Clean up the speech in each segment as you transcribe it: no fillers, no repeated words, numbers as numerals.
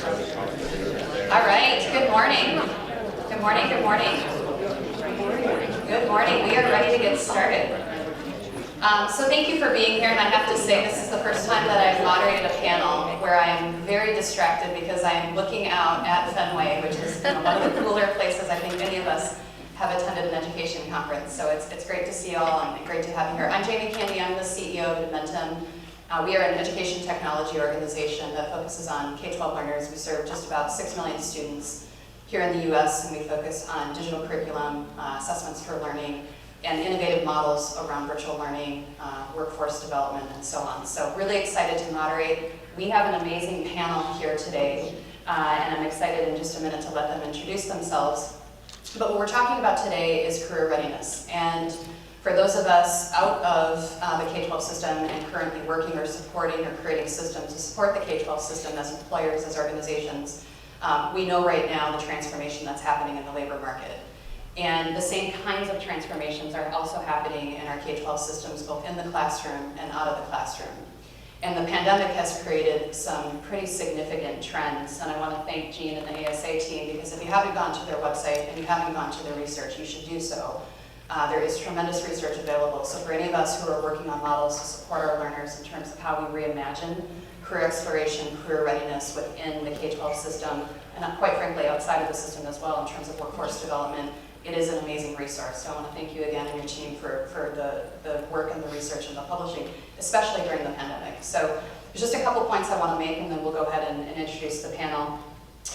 All right, good morning. Good morning, good morning. Good morning, we are ready to get started. So thank you for being here, and I have to say this is the first time that I've moderated a panel where I am very distracted because I am looking out at Fenway, which is one of the cooler places I think any of us have attended an education conference. So it's great to see you all and great to have you here. I'm Jamie Candy, I'm the CEO of Admentum. We are an education technology organization that focuses on K-12 learners. We serve just about 6 million students here in the US, and we focus on digital curriculum, assessments for learning, and innovative models around virtual learning, workforce development, and so on. So really excited to moderate. We have an amazing panel here today, and I'm excited in just a minute to let them introduce themselves. But what we're talking about today is career readiness. And for those of us out of the K-12 system and currently working or supporting or creating systems to support the K-12 system as employers, as organizations, we know right now the transformation that's happening in the labor market. And the same kinds of transformations are also happening in our K-12 systems, both in the classroom and out of the classroom. And the pandemic has created some pretty significant trends, and I want to thank Jean and the ASA team, because if you haven't gone to their website and you haven't gone to their research, you should do so. There is tremendous research available, so for any of us who are working on models to support our learners in terms of how we reimagine career exploration, career readiness within the K-12 system, and quite frankly outside of the system as well in terms of workforce development, it is an amazing resource. So I want to thank you again and your team for the work and the research and the publishing, especially during the pandemic. So there's just a couple points I want to make, and then we'll go ahead and introduce the panel.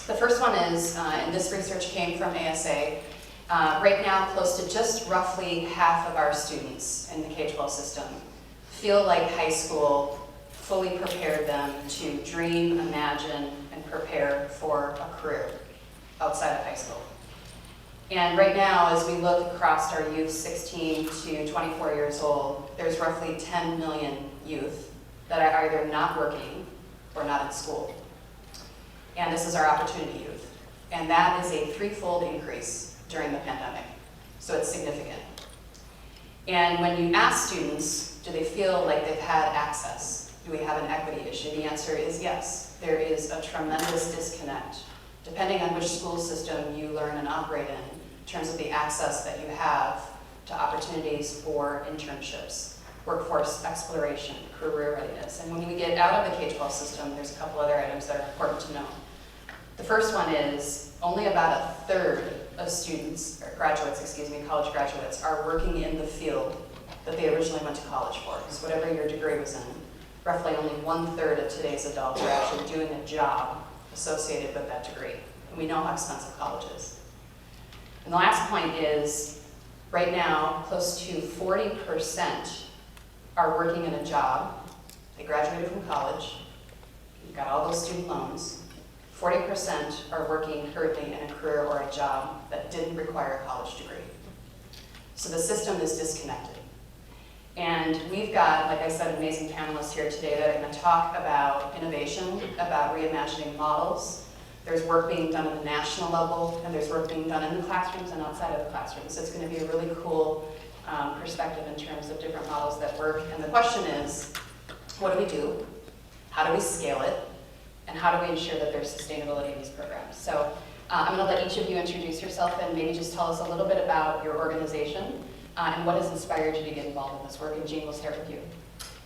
The first one is, and this research came from ASA, right now close to just roughly half of our students in the K-12 system feel like high school fully prepared them to dream, imagine, and prepare for a career outside of high school. And right now, as we look across our youth 16 to 24 years old, there's roughly 10 million youth that are either not working or not in school. And this is our opportunity youth. And that is a threefold increase during the pandemic. So it's significant. And when you ask students, do they feel like they've had access? Do we have an equity issue? The answer is yes. There is a tremendous disconnect, depending on which school system you learn and operate in terms of the access that you have to opportunities for internships, workforce exploration, career readiness. And when we get out of the K-12 system, there's a couple other items that are important to know. The first one is only about a third of students, or graduates, excuse me, college graduates, are working in the field that they originally went to college for. So whatever your degree was in, roughly only 1/3 of today's adults are actually doing a job associated with that degree. And we know how expensive college is. And the last point is, right now, close to 40% are working in a job. They graduated from college, you've got all those student loans. 40% are working currently in a career or a job that didn't require a college degree. So the system is disconnected. And we've got, like I said, amazing panelists here today that are going to talk about innovation, about reimagining models. There's work being done at the national level, and there's work being done in the classrooms and outside of the classrooms. So it's going to be a really cool perspective in terms of different models that work. And the question is, what do we do? How do we scale it? And how do we ensure that there's sustainability in these programs? So I'm going to let each of you introduce yourself and maybe just tell us a little bit about your organization and what has inspired you to get involved in this work. And Jean, we'll start with you.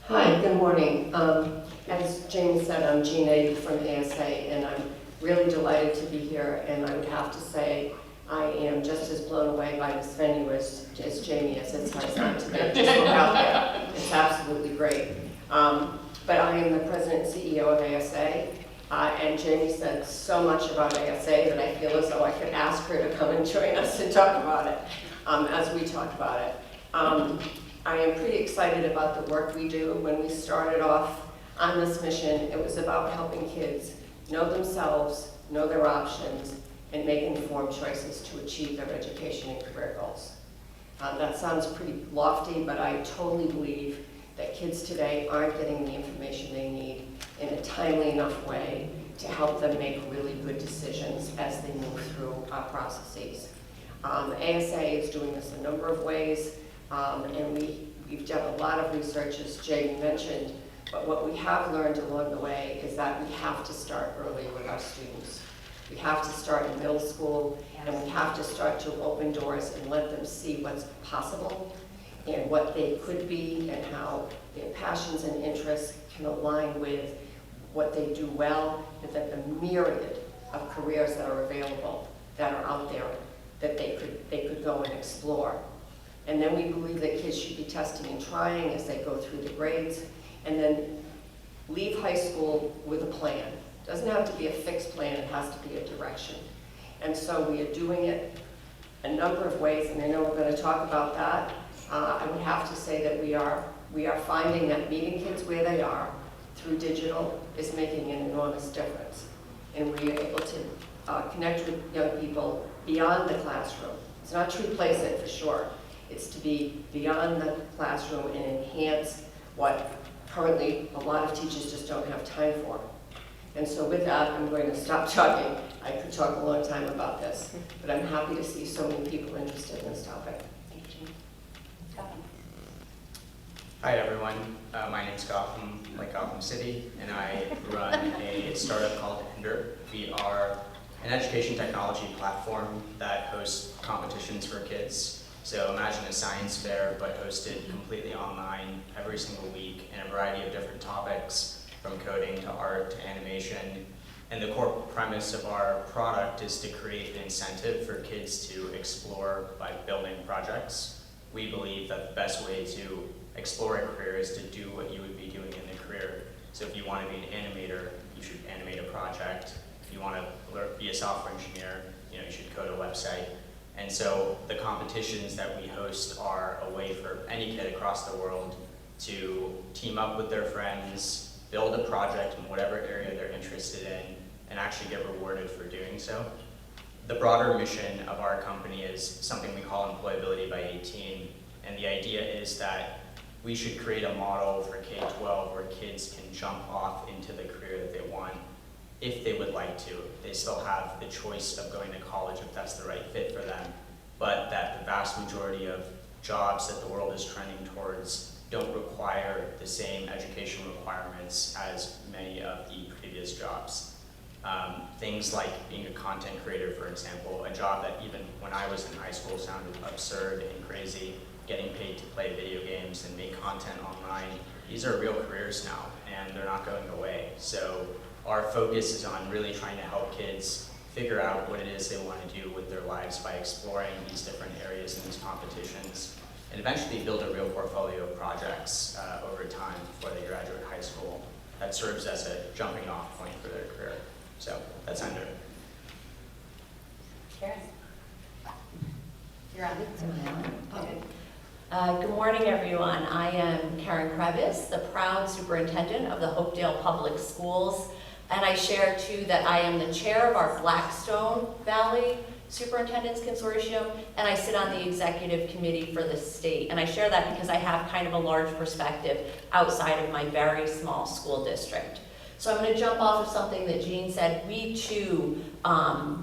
Hi, good morning. As Jamie said, I'm Jean Ady from ASA, and I'm really delighted to be here. And I would have to say, I am just as blown away by this venue as Jamie is. It's my son today, just look out there. It's absolutely great. But I am the president and CEO of ASA. And Jamie said so much about ASA that I feel as though I could ask her to come and join us and talk about it as we talk about it. I am pretty excited about the work we do. When we started off on this mission, it was about helping kids know themselves, know their options, and make informed choices to achieve their education and career goals. That sounds pretty lofty, but I totally believe that kids today aren't getting the information they need in a timely enough way to help them make really good decisions as they move through our processes. ASA is doing this a number of ways, and we've done a lot of research, as Jamie mentioned, But what we have learned along the way is that we have to start early with our students. We have to start in middle school, and we have to start to open doors and let them see what's possible and what they could be and how their passions and interests can align with what they do well, and that the myriad of careers that are available, that are out there, that they could go and explore. And then we believe that kids should be testing and trying as they go through the grades, and then leave high school with a plan. It doesn't have to be a fixed plan, it has to be a direction. And so we are doing it a number of ways, and I know we're going to talk about that. I would have to say that we are finding that meeting kids where they are through digital is making an enormous difference. And we are able to connect with young people beyond the classroom. It's not to replace it for sure. It's to be beyond the classroom and enhance what currently a lot of teachers just don't have time for. And so with that, I'm going to stop talking. I could talk a long time about this, but I'm happy to see so many people interested in this topic. Thank you, Jean. Scott. Hi everyone, my name's Gotham, like Gotham City, and I run a startup called Ender. We are an education technology platform that hosts competitions for kids. So imagine a science fair, but hosted completely online every single week in a variety of different topics, from coding to art to animation. And the core premise of our product is to create an incentive for kids to explore by building projects. We believe that the best way to explore a career is to do what you would be doing in the career. So if you want to be an animator, you should animate a project. If you want to be a software engineer, you should code a website. And so the competitions that we host are a way for any kid across the world to team up with their friends, build a project in whatever area they're interested in, and actually get rewarded for doing so. The broader mission of our company is something we call Employability by 18. And the idea is that we should create a model for K-12 where kids can jump off into the career that they want if they would like to. They still have the choice of going to college if that's the right fit for them, but that the vast majority of jobs that the world is trending towards don't require the same education requirements as many of the previous jobs. Things like being a content creator, for example, a job that even when I was in high school sounded absurd and crazy, getting paid to play video games and make content online. These are real careers now, and they're not going away. So our focus is on really trying to help kids figure out what it is they want to do with their lives by exploring these different areas in these competitions, and eventually build a real portfolio of projects over time before they graduate high school that serves as a jumping off point for their career. So that's Ender. Karen. You're on. Okay. Good morning, everyone. I am Karen Krevis, the proud superintendent of the Hopedale Public Schools, and I share too that I am the chair of our Blackstone Valley Superintendents Consortium, and I sit on the executive committee for the state. And I share that because I have kind of a large perspective outside of my very small school district. So I'm going to jump off of something that Jean said. We too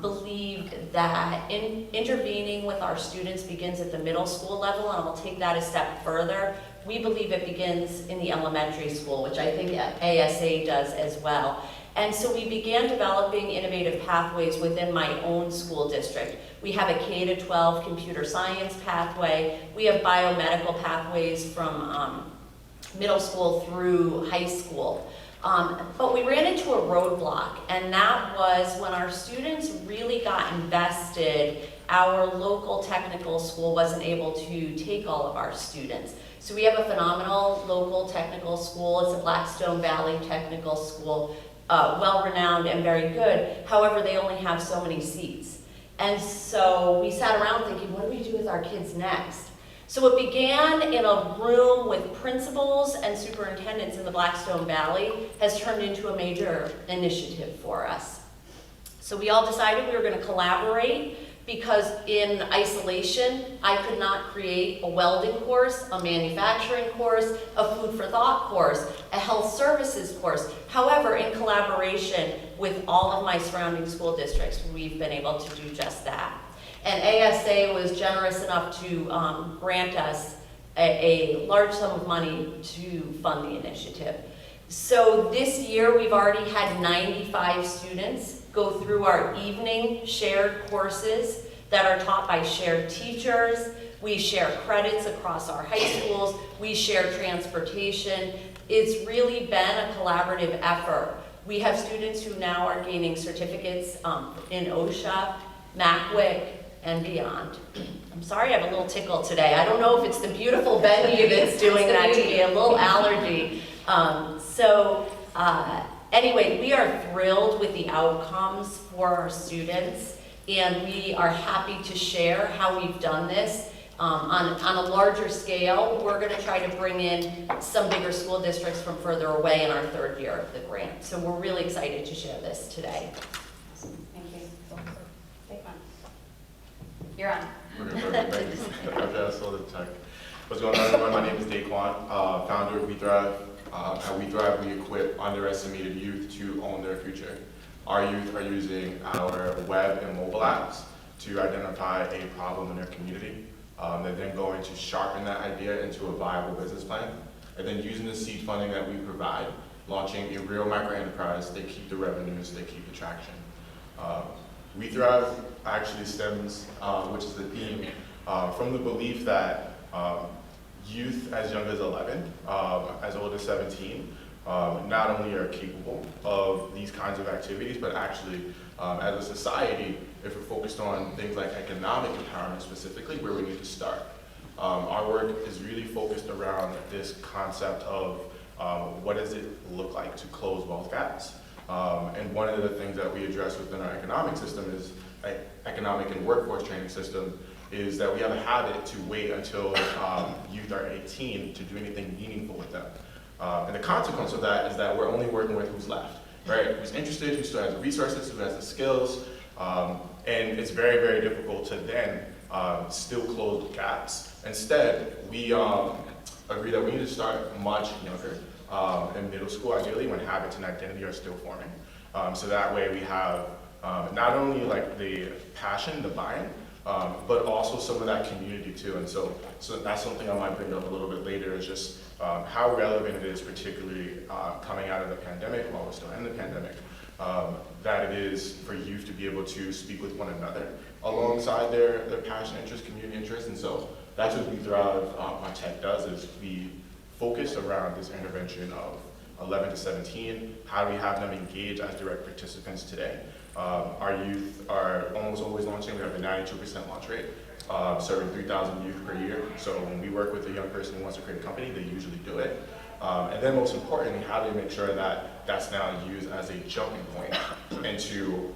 believe that intervening with our students begins at the middle school level, and I'll take that a step further. We believe it begins in the elementary school, which I think ASA does as well. And so we began developing innovative pathways within my own school district. We have a K-12 computer science pathway. We have biomedical pathways from middle school through high school. But we ran into a roadblock, and that was when our students really got invested, our local technical school wasn't able to take all of our students. So we have a phenomenal local technical school. It's a Blackstone Valley Technical School, well-renowned and very good. However, they only have so many seats. And so we sat around thinking, what do we do with our kids next? So it began in a room with principals and superintendents in the Blackstone Valley, has turned into a major initiative for us. So we all decided we were going to collaborate, because in isolation, I could not create a welding course, a manufacturing course, a food for thought course, a health services course. However, in collaboration with all of my surrounding school districts, we've been able to do just that. And ASA was generous enough to grant us a large sum of money to fund the initiative. So this year, we've already had 95 students go through our evening shared courses that are taught by shared teachers. We share credits across our high schools. We share transportation. It's really been a collaborative effort. We have students who now are gaining certificates in OSHA, MACWIC, and beyond. I'm sorry, I have a little tickle today. I don't know if it's the beautiful venue that's doing that to me, a little allergy. Anyway, we are thrilled with the outcomes for our students, and we are happy to share how we've done this. On a larger scale, we're going to try to bring in some bigger school districts from further away in our third year of the grant. So we're really excited to share this today. Thank you. You're on. Okay, perfect. Thanks. What's going on, everyone? My name is Daquan, founder of We Thrive. At We Thrive, we equip underestimated youth to own their future. Our youth are using our web and mobile apps to identify a problem in their community. They're then going to sharpen that idea into a viable business plan, and then using the seed funding that we provide, launching a real micro-enterprise. They keep the revenues, they keep the traction. We Thrive actually stems, which is the theme, from the belief that youth as young as 11, as old as 17, not only are capable of these kinds of activities, but actually, as a society, if we're focused on things like economic empowerment specifically, where we need to start. Our work is really focused around this concept of what does it look like to close wealth gaps. And one of the things that we address within our economic system is, economic and workforce training system, is that we have a habit to wait until youth are 18 to do anything meaningful with them. And the consequence of that is that we're only working with who's left, right? Who's interested, who still has the resources, who has the skills, and it's very, very difficult to then still close gaps. Instead, we agree that we need to start much younger, in middle school, ideally, when habits and identity are still forming. So that way we have not only like the passion, the buy-in, but also some of that community too. And so that's something I might bring up a little bit later, is just how relevant it is, particularly coming out of the pandemic, while we're still in the pandemic, that it is for youth to be able to speak with one another alongside their passion, interest, community interest. And so that's what We Thrive, our tech does, is we focus around this intervention of 11 to 17. How do we have them engage as direct participants today? Our youth are almost always launching. We have a 92% launch rate, serving 3,000 youth per year. So when we work with a young person who wants to create a company, they usually do it. And then most importantly, how do we make sure that that's now used as a jumping point into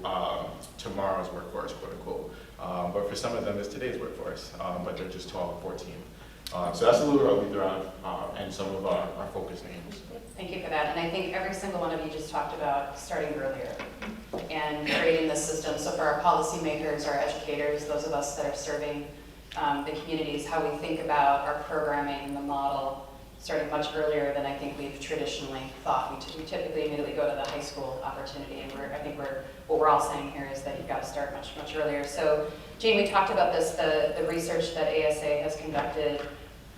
tomorrow's workforce, quote unquote. But for some of them, it's today's workforce, but they're just 12 or 14. So that's a little bit about We Thrive and some of our focus names. Thank you for that. And I think every single one of you just talked about starting earlier and creating this system. So for our policymakers, our educators, those of us that are serving the communities, how we think about our programming, the model, starting much earlier than I think we've traditionally thought. We typically immediately go to the high school opportunity, and what we're all saying here is that you've got to start much, much earlier. So Jane, we talked about this, the research that ASA has conducted,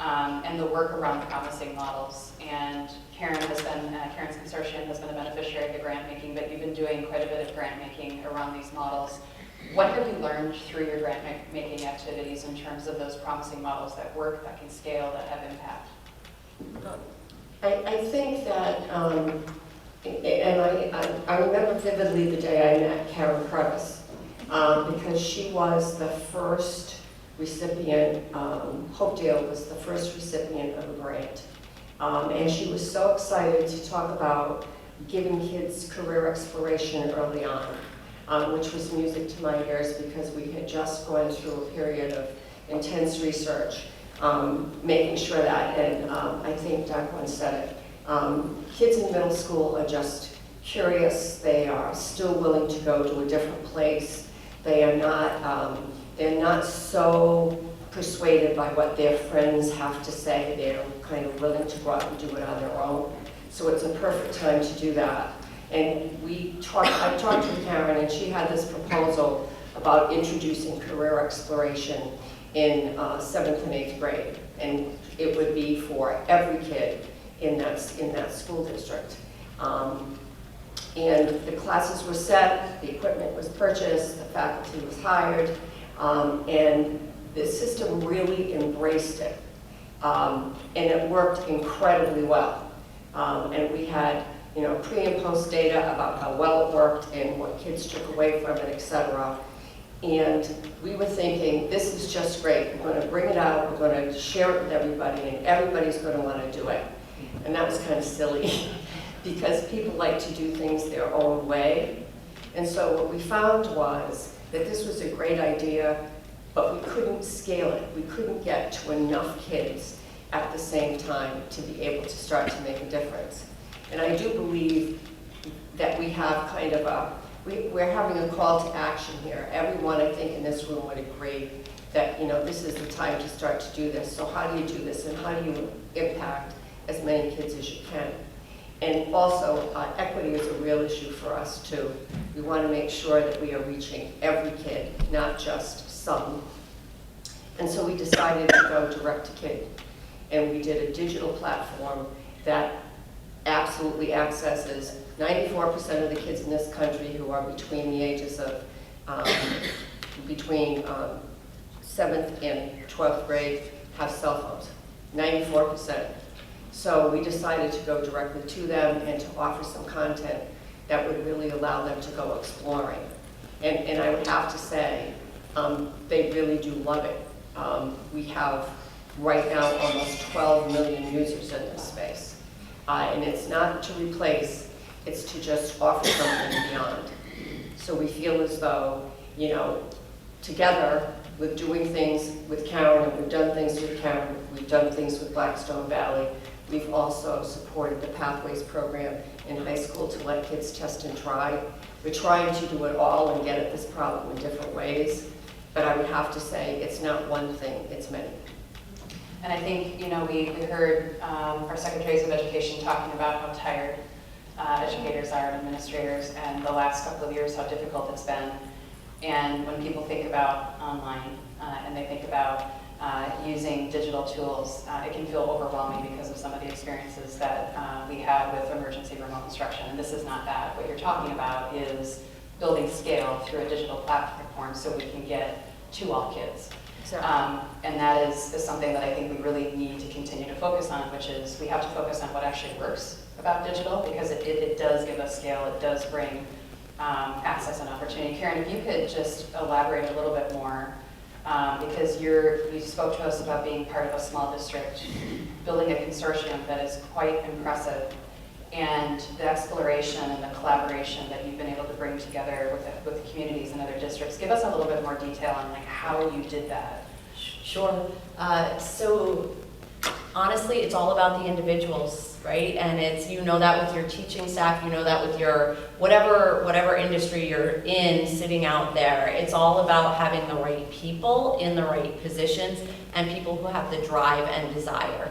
and the work around promising models. And Karen's consortium has been a beneficiary of the grant making, but you've been doing quite a bit of grant making around these models. What have you learned through your grant making activities in terms of those promising models that work, that can scale, that have impact? I think that, and I remember vividly the day I met Karen Crevice, because she was the first recipient, Hopedale was the first recipient of a grant. And she was so excited to talk about giving kids career exploration early on, which was music to my ears, because we had just gone through a period of intense research, making sure that, and I think Daquan said it, kids in middle school are just curious. They are still willing to go to a different place. They're not so persuaded by what their friends have to say. They're kind of willing to go out and do it on their own. So it's a perfect time to do that. And I talked with Karen, and she had this proposal about introducing career exploration in 7th and 8th grade. And it would be for every kid in that school district. And the classes were set, the equipment was purchased, the faculty was hired, and the system really embraced it. And it worked incredibly well. And we had, pre and post data about how well it worked and what kids took away from it, etc. And we were thinking, this is just great. We're going to bring it out, we're going to share it with everybody, and everybody's going to want to do it. And that was kind of silly because people like to do things their own way. And so what we found was that this was a great idea, but we couldn't scale it. We couldn't get to enough kids at the same time to be able to start to make a difference. And I do believe that we have kind of we're having a call to action here. Everyone, I think, in this room would agree that, this is the time to start to do this. So how do you do this, and how do you impact as many kids as you can? And also, equity is a real issue for us, too. We want to make sure that we are reaching every kid, not just some. And so we decided to go direct to kid. And we did a digital platform that absolutely accesses 94% of the kids in this country who are between the ages of, between 7th and 12th grade have cell phones, 94%. So we decided to go directly to them and to offer some content that would really allow them to go exploring. And I would have to say, they really do love it. We have right now almost 12 million users in this space. And it's not to replace, it's to just offer something beyond. So we feel as though, together with doing things with Karen, and we've done things with Karen, we've done things with Blackstone Valley, we've also supported the Pathways program in high school to let kids test and try. We're trying to do it all and get at this problem in different ways, but I would have to say it's not one thing, it's many. And I think, we heard our secretaries of education talking about how tired educators are and administrators, and the last couple of years how difficult it's been. And when people think about online and they think about using digital tools, it can feel overwhelming because of some of the experiences that we had with emergency remote instruction. And this is not that. What you're talking about is building scale through a digital platform so we can get to all kids. And that is something that I think we really need to continue to focus on, which is we have to focus on what actually works about digital, because it does give us scale, it does bring access and opportunity. Karen, if you could just elaborate a little bit more, because you spoke to us about being part of a small district, building a consortium that is quite impressive, and the exploration and the collaboration that you've been able to bring together with the communities and other districts. Give us a little bit more detail on how you did that. Sure. So honestly, it's all about the individuals, right? And it's, that with your teaching staff, that with your whatever industry you're in sitting out there. It's all about having the right people in the right positions and people who have the drive and desire.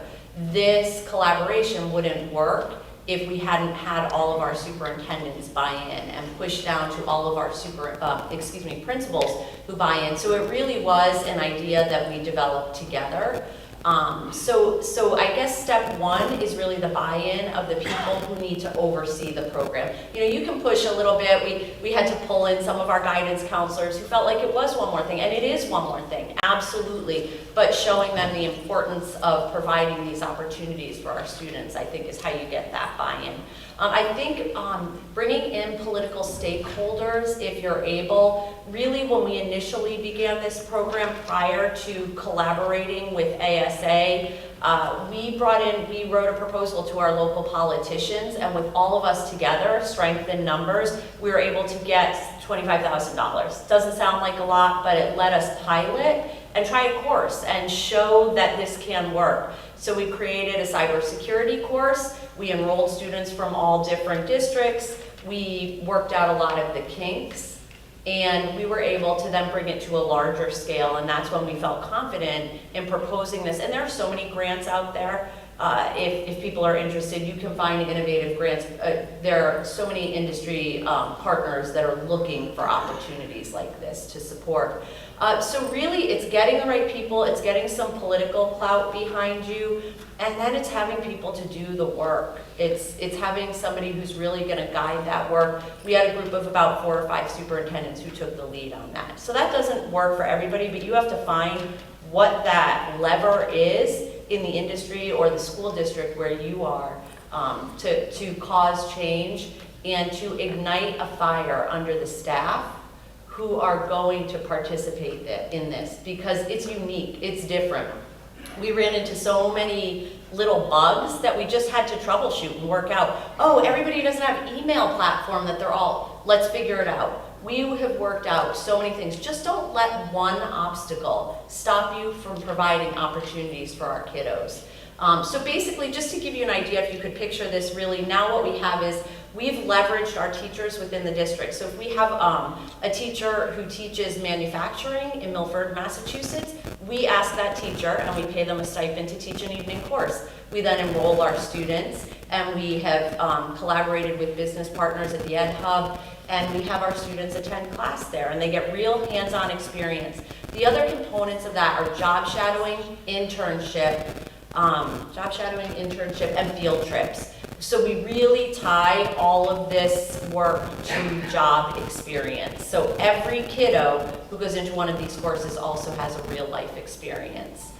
This collaboration wouldn't work if we hadn't had all of our superintendents buy in and push down to all of our principals who buy in. So it really was an idea that we developed together. So I guess step one is really the buy-in of the people who need to oversee the program. You can push a little bit. We had to pull in some of our guidance counselors who felt like it was one more thing, and it is one more thing, absolutely. But showing them the importance of providing these opportunities for our students, I think, is how you get that buy-in. I think bringing in political stakeholders, if you're able, really when we initially began this program prior to collaborating with ASA, we wrote a proposal to our local politicians, and with all of us together, strength in numbers, we were able to get $25,000. Doesn't sound like a lot, but it let us pilot and try a course and show that this can work. So we created a cybersecurity course. We enrolled students from all different districts. We worked out a lot of the kinks, and we were able to then bring it to a larger scale, and that's when we felt confident in proposing this. And there are so many grants out there if people are interested, you can find innovative grants. There are so many industry partners that are looking for opportunities like this to support. So really, it's getting the right people, it's getting some political clout behind you, and then it's having people to do the work. It's having somebody who's really going to guide that work. We had a group of about 4 or 5 superintendents who took the lead on that. So that doesn't work for everybody, but you have to find what that lever is in the industry or the school district where you are to cause change and to ignite a fire under the staff who are going to participate in this, because it's unique, it's different. We ran into so many little bugs that we just had to troubleshoot and work out. Oh, everybody doesn't have an email platform that they're all, let's figure it out. We have worked out so many things. Just don't let one obstacle stop you from providing opportunities for our kiddos. So basically, just to give you an idea, if you could picture this really, now what we have is we've leveraged our teachers within the district. So if we have a teacher who teaches manufacturing in Milford, Massachusetts, we ask that teacher and we pay them a stipend to teach an evening course. We then enroll our students, and we have collaborated with business partners at the Ed Hub, and we have our students attend class there, and they get real hands-on experience. The other components of that are job shadowing, internship, and field trips. So we really tie all of this work to job experience. So every kiddo who goes into one of these courses also has a real life experience.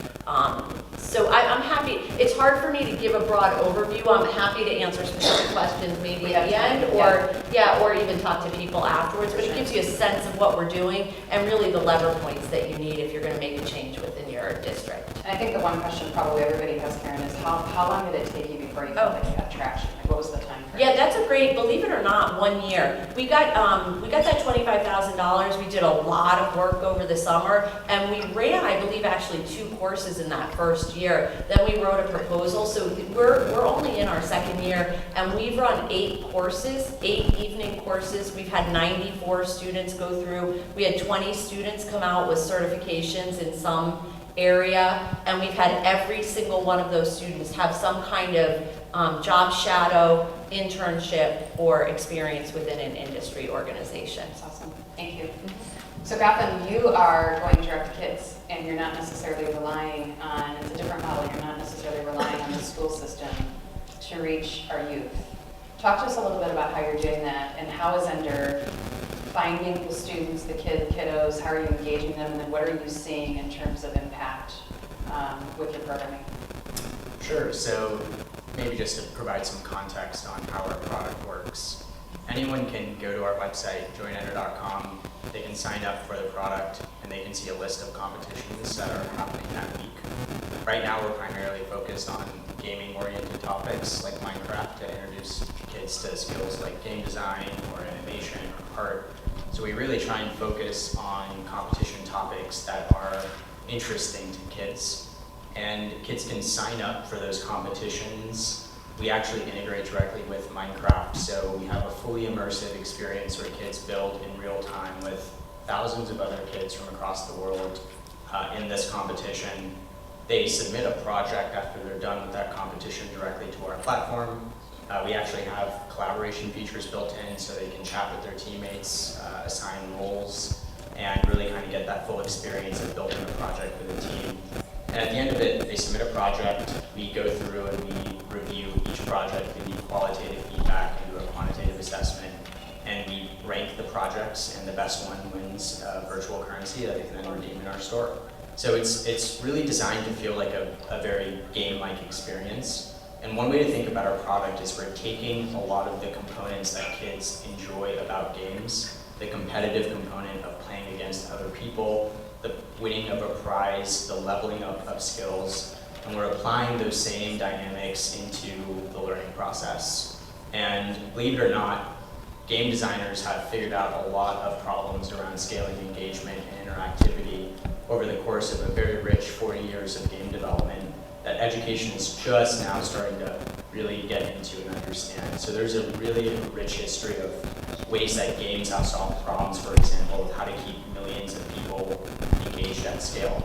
So I'm happy. It's hard for me to give a broad overview. I'm happy to answer specific questions maybe at the end, or even talk to people afterwards. But it gives you a sense of what we're doing and really the lever points that you need if you're going to make a change within your district. And I think the one question probably everybody has, Karen, is how long did it take you before you felt like you got traction? Like, what was the time frame? Yeah, that's a great, believe it or not, 1 year. We got that $25,000. We did a lot of work over the summer, and we ran, I believe, actually 2 courses in that first year. Then we wrote a proposal. So we're only in our 2nd year, and we've run 8 courses, 8 evening courses. We've had 94 students go through. We had 20 students come out with certifications in some area, and we've had every single one of those students have some kind of job shadow, internship, or experience within an industry organization. That's awesome. Thank you. So Gotham, you are going direct to kids, and you're not necessarily relying on, it's a different model, you're not necessarily relying on the school system to reach our youth. Talk to us a little bit about how you're doing that, and how is Ender finding the students, the kiddos, how are you engaging them, and then what are you seeing in terms of impact with your programming? Sure, so maybe just to provide some context on how our product works. Anyone can go to our website, joinender.com, they can sign up for the product, and they can see a list of competitions that are happening that week. Right now we're primarily focused on gaming-oriented topics like Minecraft to introduce kids to skills like game design or animation or art. So we really try and focus on competition topics that are interesting to kids. And kids can sign up for those competitions. We actually integrate directly with Minecraft, so we have a fully immersive experience where kids build in real time with thousands of other kids from across the world in this competition. They submit a project after they're done with that competition directly to our platform. We actually have collaboration features built in so they can chat with their teammates, assign roles, and really kind of get that full experience of building a project with a team. And at the end of it, they submit a project, we go through and we review each project, we give qualitative feedback, we do a quantitative assessment, and we rank the projects, and the best one wins virtual currency that they can then redeem in our store. So it's really designed to feel like a very game-like experience. And one way to think about our product is we're taking a lot of the components that kids enjoy about games, the competitive component of playing against other people, the winning of a prize, the leveling up of skills, and we're applying those same dynamics into the learning process. And believe it or not, game designers have figured out a lot of problems around scaling engagement and interactivity over the course of a very rich 40 years of game development that education is just now starting to really get into and understand. So there's a really rich history of ways that games have solved problems, for example, how to keep millions of people engaged at scale.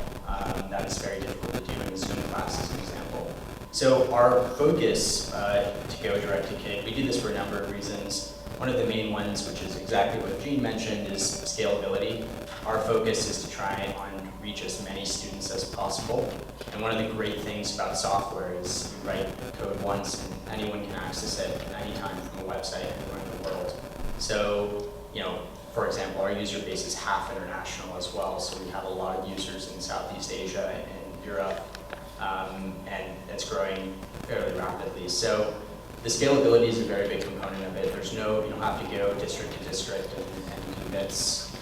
That is very difficult to do in a Zoom class, as an example. So our focus to go direct to kid, we do this for a number of reasons. One of the main ones, which is exactly what Jean mentioned, is scalability. Our focus is to try and reach as many students as possible. And one of the great things about software is you write code once and anyone can access it at any time from a website anywhere in the world. So, for example, our user base is half international as well. So we have a lot of users in Southeast Asia and Europe, and it's growing fairly rapidly. So the scalability is a very big component of it. You don't have to go district to district and convince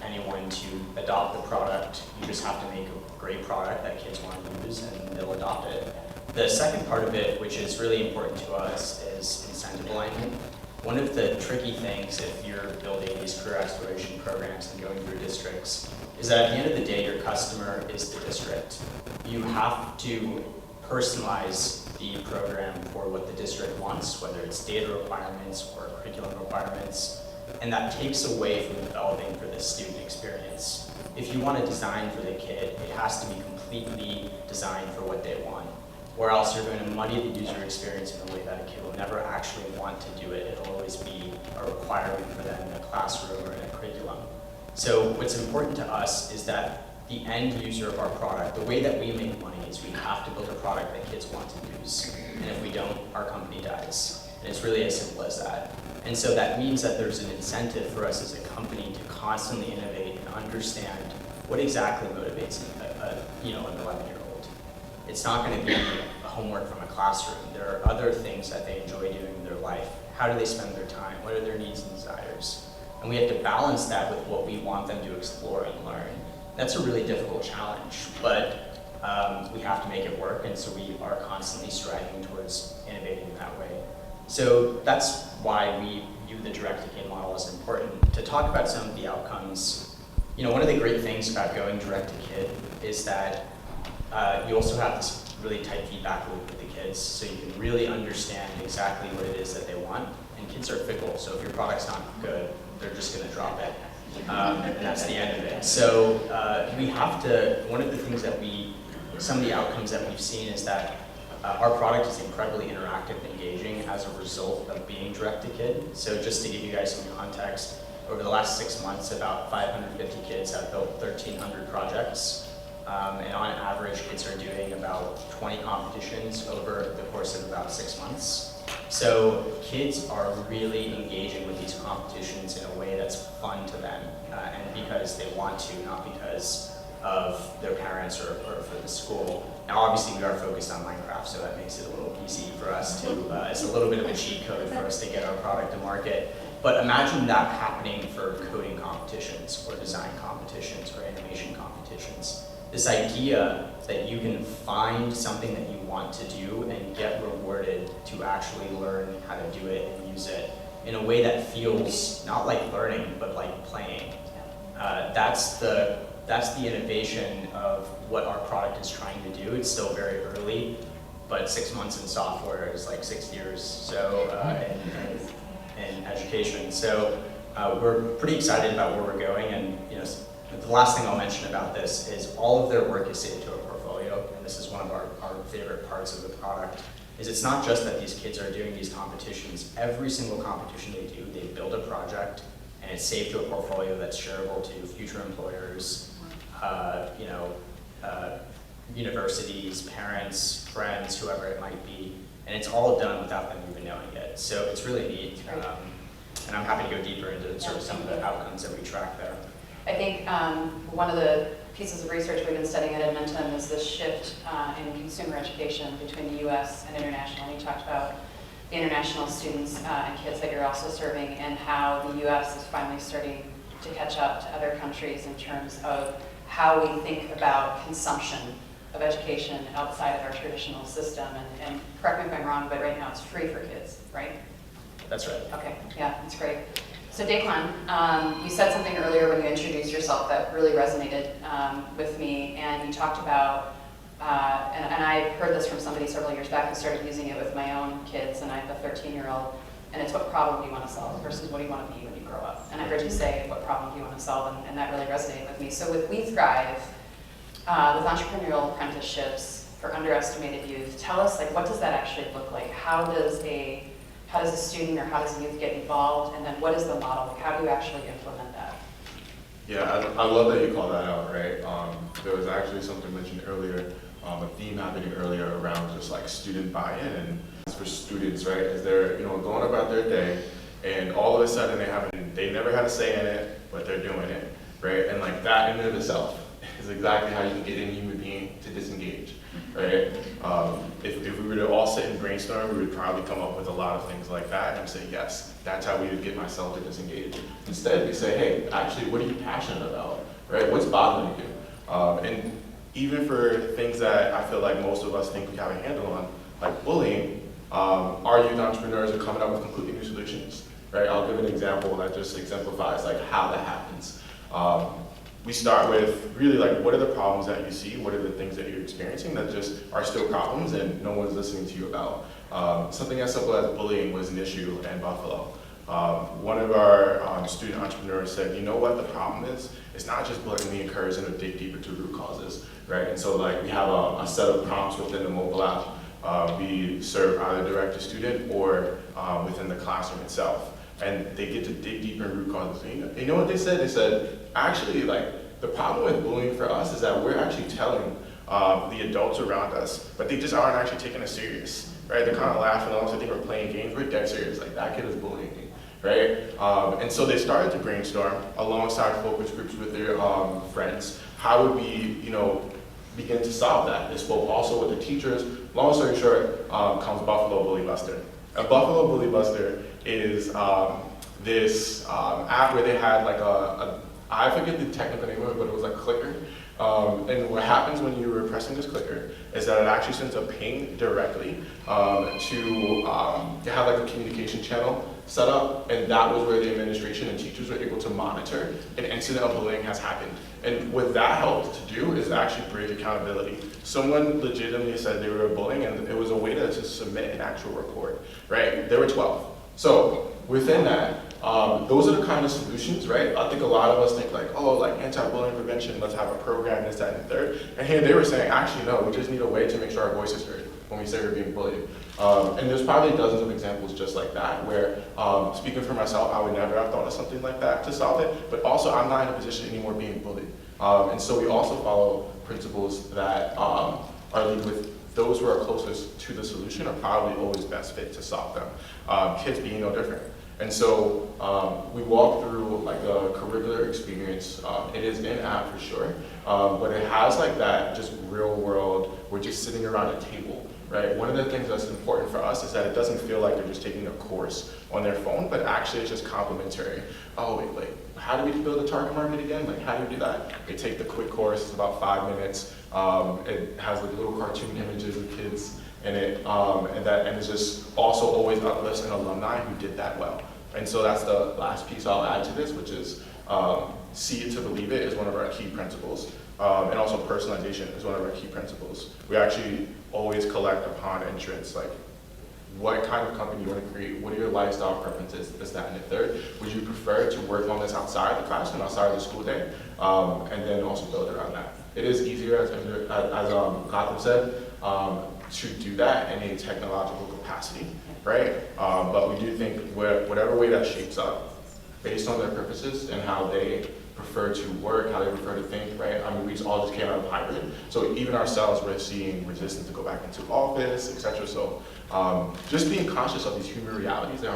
anyone to adopt the product. You just have to make a great product that kids want to use and they'll adopt it. The second part of it, which is really important to us, is incentive alignment. One of the tricky things if you're building these career exploration programs and going through districts is that at the end of the day, your customer is the district. You have to personalize the program for what the district wants, whether it's data requirements or curriculum requirements, and that takes away from developing for the student experience. If you want to design for the kid, it has to be completely designed for what they want, or else you're going to muddy the user experience in a way that a kid will never actually want to do it. It'll always be a requirement for them in a classroom or in a curriculum. So what's important to us is that the end user of our product, the way that we make money is we have to build a product that kids want to use. And if we don't, our company dies. And it's really as simple as that. And so that means that there's an incentive for us as a company to constantly innovate and understand what exactly motivates an 11-year-old. It's not going to be homework from a classroom. There are other things that they enjoy doing in their life. How do they spend their time? What are their needs and desires? And we have to balance that with what we want them to explore and learn. That's a really difficult challenge, but we have to make it work, and so we are constantly striving towards innovating in that way. So that's why we view the direct-to-kid model as important. To talk about some of the outcomes, one of the great things about going direct-to-kid is that you also have this really tight feedback loop with the kids, so you can really understand exactly what it is that they want. And kids are fickle, so if your product's not good, they're just going to drop it. And that's the end of it. So we have to, one of the things that some of the outcomes that we've seen is that our product is incredibly interactive and engaging as a result of being direct-to-kid. So just to give you guys some context, over the last 6 months, about 550 kids have built 1,300 projects. And on average, kids are doing about 20 competitions over the course of about 6 months. So kids are really engaging with these competitions in a way that's fun to them, and because they want to, not because of their parents or for the school. Now obviously we are focused on Minecraft, so that makes it a little easy for us to, it's a little bit of a cheat code for us to get our product to market. But imagine that happening for coding competitions or design competitions or animation competitions. This idea that you can find something that you want to do and get rewarded to actually learn how to do it and use it in a way that feels not like learning, but like playing. That's the innovation of what our product is trying to do. It's still very early, but 6 months in software is like 6 years in education. So we're pretty excited about where we're going, and the last thing I'll mention about this is all of their work is saved to a portfolio, and this is one of our favorite parts of the product, is it's not just that these kids are doing these competitions. Every single competition they do, they build a project, and it's saved to a portfolio that's shareable to future employers, universities, parents, friends, whoever it might be, and it's all done without them even knowing it. So it's really neat, and I'm happy to go deeper into sort of some of the outcomes that we track there. I think one of the pieces of research we've been studying at Edmonton is this shift in consumer education between the US and international. And you talked about the international students and kids that you're also serving, and how the US is finally starting to catch up to other countries in terms of how we think about consumption of education outside of our traditional system. And correct me if I'm wrong, but right now it's free for kids, right? That's right. Okay, yeah, that's great. So Daquan, you said something earlier when you introduced yourself that really resonated with me, and you talked about, and I heard this from somebody several years back who started using it with my own kids, and I have a 13-year-old, and it's what problem do you want to solve versus what do you want to be when you grow up. And I heard you say, what problem do you want to solve, and that really resonated with me. So with We Thrive, with entrepreneurial apprenticeships for underestimated youth. Tell us, like, what does that actually look like? How does a student or how does a youth get involved? And then what is the model? Like, how do you actually implement that? Yeah, I love that you call that out, right? There was actually something mentioned earlier, a theme happening earlier around just like student buy-in, and for students, right, as they're going about their day, and all of a sudden they never had a say in it, but they're doing it, right? And like that in and of itself is exactly how you can get any human being to disengage, right? If we were to all sit and brainstorm, we would probably come up with a lot of things like that and say, yes, that's how we would get myself to disengage. Instead, we say, hey, actually, what are you passionate about, right? What's bothering you? And even for things that I feel like most of us think we have a handle on, like bullying, our youth entrepreneurs are coming up with completely new solutions, right? I'll give an example that just exemplifies like how that happens. We start with really like, what are the problems that you see? What are the things that you're experiencing that just are still problems and no one's listening to you about? Something as simple as bullying was an issue in Buffalo. One of our student entrepreneurs said, you know what the problem is? It's not just bullying occurs and dig deeper to root causes, right? And so like we have a set of prompts within the mobile app. We serve either direct to student or within the classroom itself. And they get to dig deeper in root causes. And you know what they said? They said, actually, like, the problem with bullying for us is that we're actually telling the adults around us, but they just aren't actually taking us serious, right? They're kind of laughing at us. I think we're playing games. We're dead serious. Like, that kid is bullying me, right? And so they started to brainstorm alongside focus groups with their friends. How would we, begin to solve that? They spoke also with the teachers. Long story short, comes Buffalo Bully Buster. And Buffalo Bully Buster is this app where they had like I forget the technical name of it, but it was like clicker. And what happens when you are pressing this clicker is that it actually sends a ping directly to have like a communication channel set up, and that was where the administration and teachers were able to monitor an incident of bullying has happened. And what that helped to do is actually bridge accountability. Someone legitimately said they were bullying, and it was a way to submit an actual report, right? There were 12. So within that, those are the kind of solutions, right? I think a lot of us think like, oh, like anti-bullying prevention, let's have a program, this, that, and the third. And here they were saying, actually, no, we just need a way to make sure our voice is heard when we say we're being bullied. And there's probably dozens of examples just like that, where speaking for myself, I would never have thought of something like that to solve it, but also I'm not in a position anymore being bullied. And so we also follow principles that are linked with those who are closest to the solution are probably always best fit to solve them. Kids being no different. And so we walk through like a curricular experience. It is in-app for sure, but it has like that just real world, we're just sitting around a table, right? One of the things that's important for us is that it doesn't feel like they're just taking a course on their phone, but actually it's just complimentary. Oh, wait, like, how do we build a target market again? Like, how do we do that? They take the quick course, it's about 5 minutes. It has like little cartoon images of kids in it, and it's just also always uplifts an alumni who did that well. And so that's the last piece I'll add to this, which is see it to believe it is one of our key principles. And also personalization is one of our key principles. We actually always collect upon entrance, like what kind of company you want to create, what are your lifestyle preferences, this, that, and the third. Would you prefer to work on this outside the classroom, outside of the school day, and then also build around that. It is easier, as Gotham said, to do that in a technological capacity, right? But we do think whatever way that shapes up, based on their purposes and how they prefer to work, how they prefer to think, right? I mean, we all just came out of hybrid. So even ourselves, we're seeing resistance to go back into office, et cetera. So just being conscious of these human realities that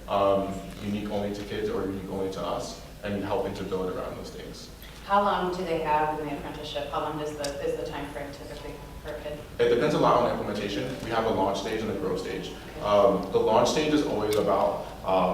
aren't unique only to kids or unique only to us, and helping to build around those things. How long do they have in the apprenticeship? How long is the time frame typically for a kid? It depends a lot on the implementation. We have a launch stage and a growth stage. The launch stage is always about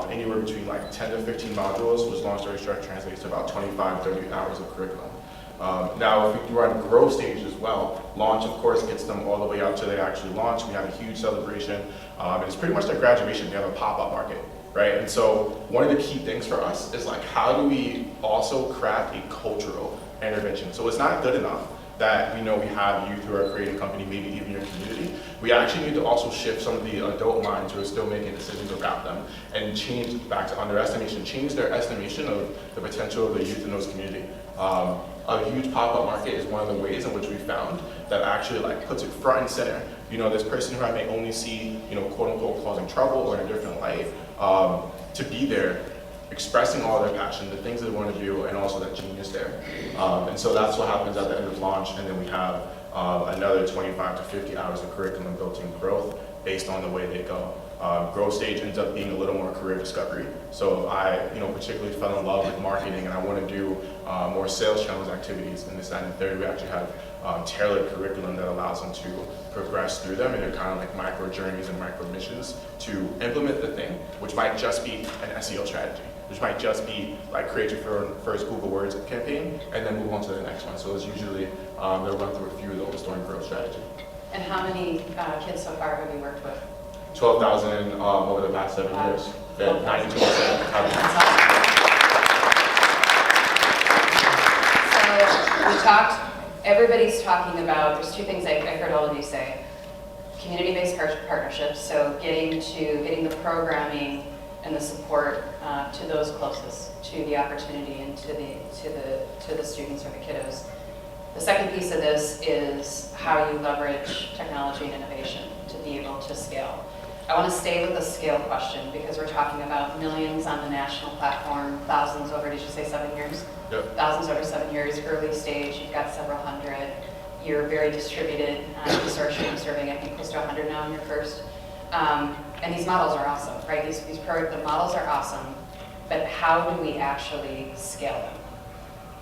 anywhere between like 10 to 15 modules, which long story short translates to about 25, 30 hours of curriculum. Now, if we run growth stage as well, launch of course gets them all the way up to they actually launch. We have a huge celebration. And it's pretty much their graduation. We have a pop-up market, right? And so one of the key things for us is like, how do we also craft a cultural intervention? So it's not good enough that we know we have youth who are creating a company, maybe even your community, we actually need to also shift some of the adult minds who are still making decisions about them and change back to underestimation, change their estimation of the potential of the youth in those community. A huge pop-up market is one of the ways in which we found that actually like puts it front and center. You know, this person who I may only see, you know, quote unquote causing trouble or in a different light, to be there, expressing all their passion, the things they want to do, and also that genius there. And so that's what happens at the end of launch, and then we have another 25 to 50 hours of curriculum built in growth based on the way they go. Growth stage ends up being a little more career discovery. So I, you know, particularly fell in love with marketing, and I want to do more sales challenge activities. And this, that, and third, we actually have tailored curriculum that allows them to progress through them, and they're kind of like micro journeys and micro missions to implement the thing, which might just be an SEO strategy, which might just be like create your first Google Words campaign, and then move on to the next one. So it's usually they'll run through a few of those during growth strategy. And how many kids so far have you worked with? 12,000 over the past 7 years. 92%. So we talked, everybody's talking about, there's two things I heard all of you say. Community-based partnerships, so getting the programming and the support to those closest to the opportunity and to the students or the kiddos. The second piece of this is how you leverage technology and innovation to be able to scale. I want to stay with the scale question because we're talking about millions on the national platform, thousands over, did you say 7 years? Yep. Thousands over 7 years, early stage, you've got several hundred. You're very distributed consortium, serving I think close to 100 now in your first. And these models are awesome, right? The models are awesome, but how do we actually scale them?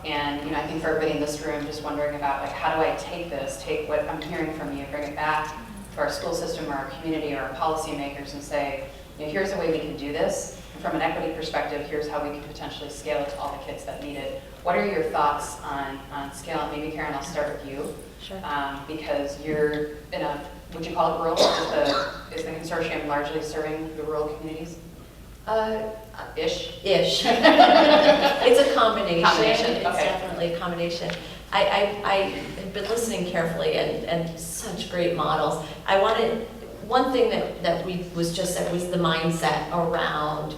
And you know, I think for everybody in this room, just wondering about like, how do I take what I'm hearing from you, bring it back to our school system or our community or our policymakers and say, you know, here's a way we can do this. And from an equity perspective, here's how we can potentially scale it to all the kids that need it. What are your thoughts on scale? Maybe Karen, I'll start with you. Sure. Because you're in a, would you call it rural? Is the consortium largely serving the rural communities? Ish? Ish. It's a combination. It's okay. definitely a combination. I have been listening carefully and such great models. One thing that was just said was the mindset around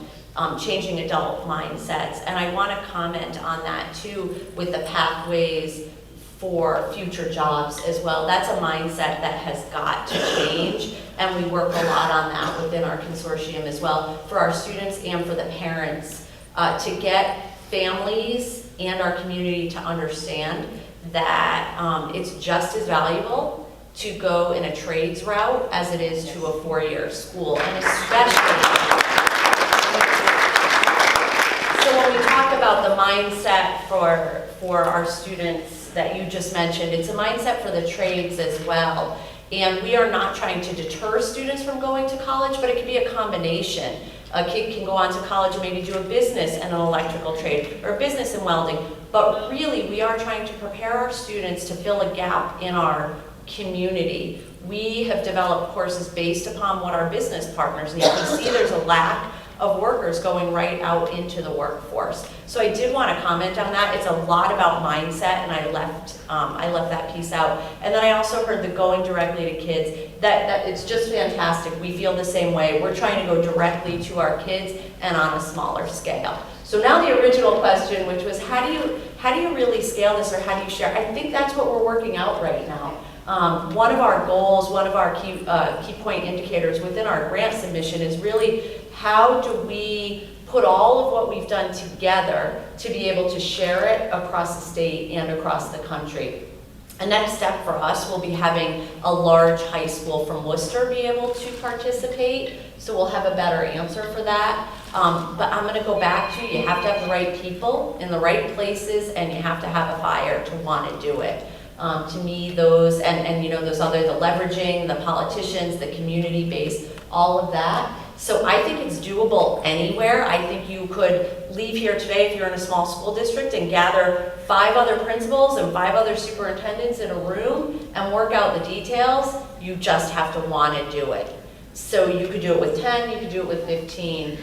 changing adult mindsets. And I want to comment on that too with the pathways for future jobs as well. That's a mindset that has got to change, and we work a lot on that within our consortium as well for our students and for the parents to get families and our community to understand that it's just as valuable to go in a trades route as it is to a four-year school, and especially so when we talk about the mindset for our students that you just mentioned, it's a mindset for the trades as well. And we are not trying to deter students from going to college, but it can be a combination. A kid can go on to college and maybe do a business and an electrical trade, or a business in welding. But really, we are trying to prepare our students to fill a gap in our community. We have developed courses based upon what our business partners need. We see there's a lack of workers going right out into the workforce. So I did want to comment on that. It's a lot about mindset, and I left that piece out. And then I also heard the going directly to kids. That it's just fantastic. We feel the same way. We're trying to go directly to our kids and on a smaller scale. So now the original question, which was how do you really scale this, or how do you share? I think that's what we're working out right now. One of our goals, one of our key point indicators within our grant submission is really how do we put all of what we've done together to be able to share it across the state and across the country. A next step for us will be having a large high school from Worcester be able to participate, so we'll have a better answer for that. But I'm going to go back to, you have to have the right people in the right places, and you have to have a fire to want to do it. To me, those, and you know, those other, the leveraging, the politicians, the community base, all of that. So I think it's doable anywhere. I think you could leave here today if you're in a small school district and gather 5 other principals and 5 other superintendents in a room and work out the details. You just have to want to do it. So you could do it with 10, you could do it with 15.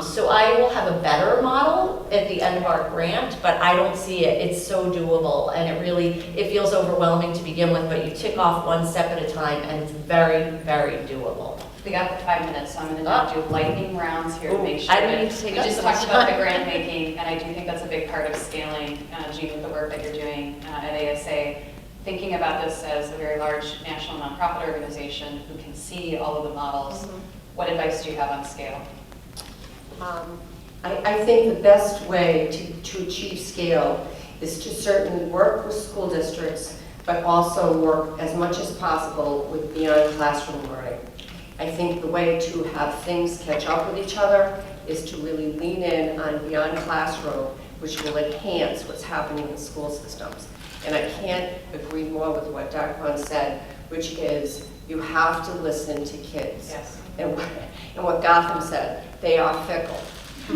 So I will have a better model at the end of our grant, but I don't see it. It's so doable, and it feels overwhelming to begin with, but you tick off one step at a time, and it's very, very doable. We got the 5 minutes, so I'm going to do lightning rounds here to make sure. I didn't need to take we up just so talked much about the time. grant making, and I do think that's a big part of scaling, Jean, with the work that you're doing at ASA. Thinking about this as a very large national nonprofit organization who can see all of the models, what advice do you have on scale? I think the best way to achieve scale is to certainly work with school districts, but also work as much as possible with beyond classroom learning. I think the way to have things catch up with each other is to really lean in on beyond classroom, which will enhance what's happening in school systems. And I can't agree more with what Dr. said, which is you have to listen to kids. Yes. And what Gotham said, they are fickle.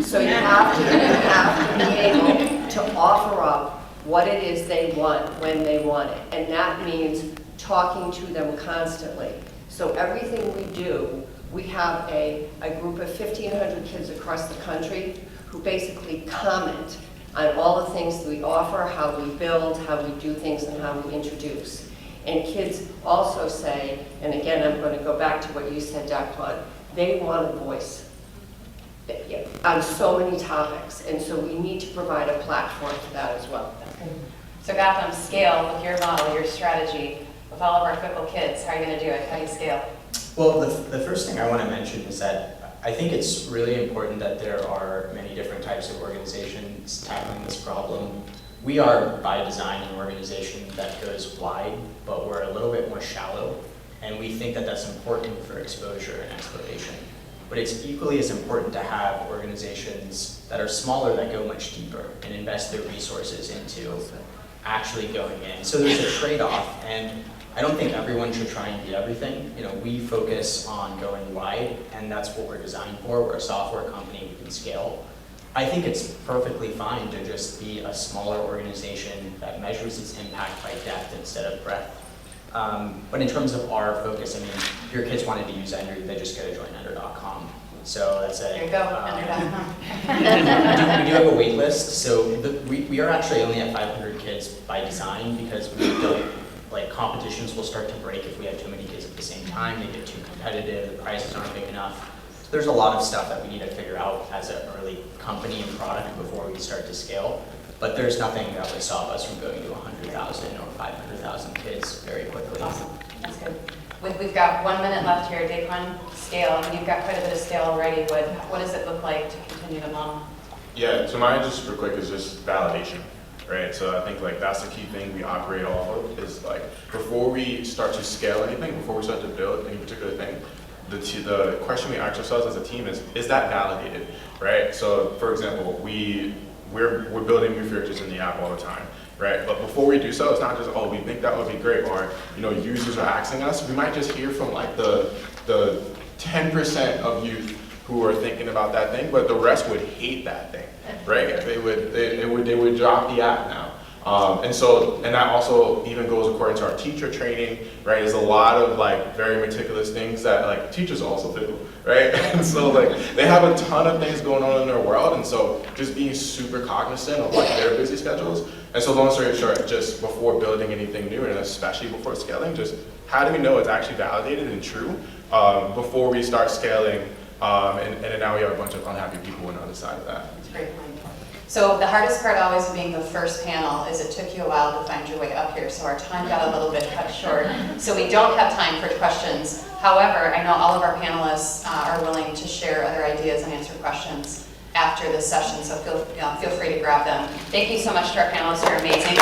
So you have to be able to offer up what it is they want when they want it. And that means talking to them constantly. So everything we do, we have a group of 1,500 kids across the country who basically comment on all the things that we offer, how we build, how we do things, and how we introduce. And kids also say, and again, I'm going to go back to what you said, Dr. they want a voice on so many topics, and so we need to provide a platform for that as well. So Gotham, scale with your model, your strategy, with all of our fickle kids. How are you going to do it? How do you scale? Well, the first thing I want to mention is that I think it's really important that there are many different types of organizations tackling this problem. We are, by design, an organization that goes wide, but we're a little bit more shallow, and we think that that's important for exposure and exploration. But it's equally as important to have organizations that are smaller that go much deeper and invest their resources into actually going in. So there's a trade-off, and I don't think everyone should try and be everything. You know, we focus on going wide, and that's what we're designed for. We're a software company, we can scale. I think it's perfectly fine to just be a smaller organization that measures its impact by depth instead of breadth. But in terms of our focus, I mean, if your kids wanted to use Ender, they just go to joinender.com. So that's it. There you go, Ender.com. We do have a wait list, so we are actually only at 500 kids by design because we don't, like, competitions will start to break if we have too many kids at the same time. They get too competitive, the prices aren't big enough. So there's a lot of stuff that we need to figure out as an early company and product before we start to scale. But there's nothing that would stop us from going to 100,000 or 500,000 kids very quickly. Awesome, that's good. We've got 1 minute left here. Daquan, scale. I mean, you've got quite a bit of scale already. What does it look like to continue the model? Yeah, so mine just real quick is just validation, right? So I think like that's the key thing we operate off of is like before we start to scale anything, before we start to build any particular thing, the question we ask ourselves as a team is that validated, right? So for example, we're building new features in the app all the time, right? But before we do so, it's not just, oh, we think that would be great, or, you know, users are asking us. We might just hear from like the 10% of youth who are thinking about that thing, but the rest would hate that thing, right? They would drop the app now. And that also even goes according to our teacher training, right? There's a lot of like very meticulous things that like teachers also do, right? And so like they have a ton of things going on in their world, and so just being super cognizant of like their busy schedules. And so long story short, just before building anything new, and especially before scaling, just how do we know it's actually validated and true before we start scaling? And then now we have a bunch of unhappy people on the other side of that. That's a great point. So the hardest part always being the first panel is it took you a while to find your way up here, so our time got a little bit cut short. So we don't have time for questions. However, I know all of our panelists are willing to share other ideas and answer questions after this session, so feel free to grab them. Thank you so much to our panelists, you're amazing.